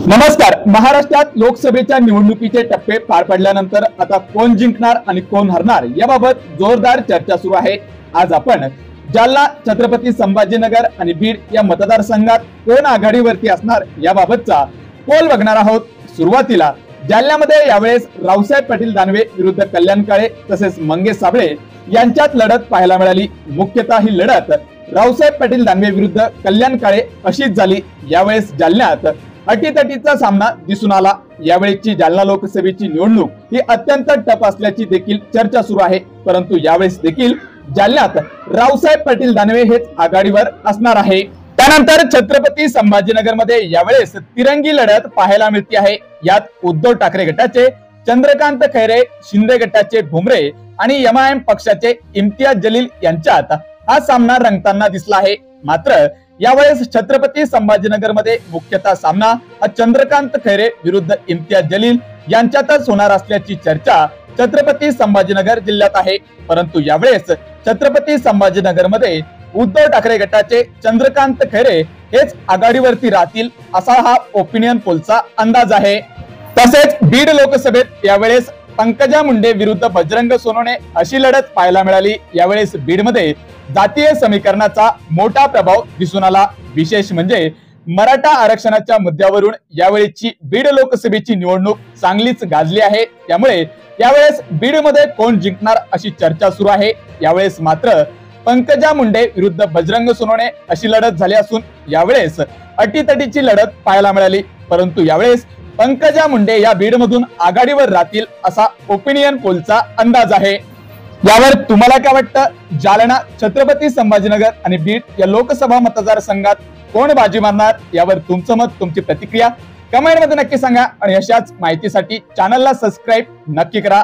नमस्कार। महाराष्ट्रात लोकसभेच्या निवडणुकीचे टप्पे पार पडल्यानंतर आता कोण जिंकणार आणि कोण हरणार याबाबत जोरदार चर्चा सुरू आहे। आज आपण जालना, छत्रपती संभाजीनगर आणि बीड या मतदारसंघात कोण आघाडीवरती असणार याबाबतचा पोल बघणार आहोत। सुरुवातीला जालन्यामध्ये यावेळेस रावसाहेब पाटील दानवे विरुद्ध कल्याण काळे तसेच मंगेश साबळे यांच्यात लढत पाहायला मिळाली। मुख्यतः ही लढत रावसाहेब पाटील दानवे विरुद्ध कल्याण काळे अशीच झाली। यावेळेस जालन्यात अटीतटीचा सामना दिसून आला। यावेळेची जालना लोकसभेची निवडणूक ही अत्यंत टफ असल्याची देखील चर्चा सुरू आहे, परंतु यावेळेस देखील जालन्यात रावसाहेब पाटील दानवे हेच आघाडीवर असणार आहे। त्यानंतर छत्रपती संभाजीनगर मध्ये यावेळेस तिरंगी लढत पाहायला मिळते आहे। यात उद्धव ठाकरे गटाचे चंद्रकांत खैरे, शिंदे गटाचे भुमरे आणि एमआयएम पक्षाचे इम्तियाज जलील यांच्यात हा सामना रंगताना दिसला आहे। मात्र यावेळेस छत्रपती संभाजीनगर मध्ये मुख्यतः सामना हा चंद्रकांत खैरे विरुद्ध इम्तियाज जलील यांच्यातच होणार असल्याची चर्चा छत्रपती संभाजीनगर जिल्ह्यात आहे। परंतु यावेळेस छत्रपती संभाजीनगर मध्ये उद्धव ठाकरे गटाचे चंद्रकांत खैरे हेच आघाडीवरती राहतील असा हा ओपिनियन पोलचा अंदाज आहे। तसेच बीड लोकसभेत यावेळेस पंकजा मुंडे विरुद्ध बजरंग सोनवणे अशी लढत पाहायला मिळाली। यावेळेस बीड मध्ये जातीय समीकरणाचा मोठा प्रभाव दिसून आला। विशेष म्हणजे मराठा आरक्षणाच्या मुद्द्यावरून यावेळेची बीड लोकसभेची निवडणूक चांगलीच गाजली आहे। त्यामुळे यावेळेस बीड मध्ये कोण जिंकणार अशी चर्चा सुरू आहे। यावेळेस मात्र पंकजा मुंडे विरुद्ध बजरंग सोनवणे अशी लढत झाली असून यावेळेस अटीतटीची लढत पाहायला मिळाली। परंतु यावेळेस पंकजा मुंडे या बीड मधून आघाडीवर राहतील असा ओपिनियन पोलचा अंदाज आहे। यावर तुम्हाला काय वाटतं? जालना, छत्रपती संभाजीनगर आणि बीड या लोकसभा मतदारसंघात कोण बाजी मारणार यावर तुमचं मत, तुमची प्रतिक्रिया कमेंट मध्ये नक्की सांगा आणि अशाच माहितीसाठी चॅनलला सबस्क्राईब नक्की करा।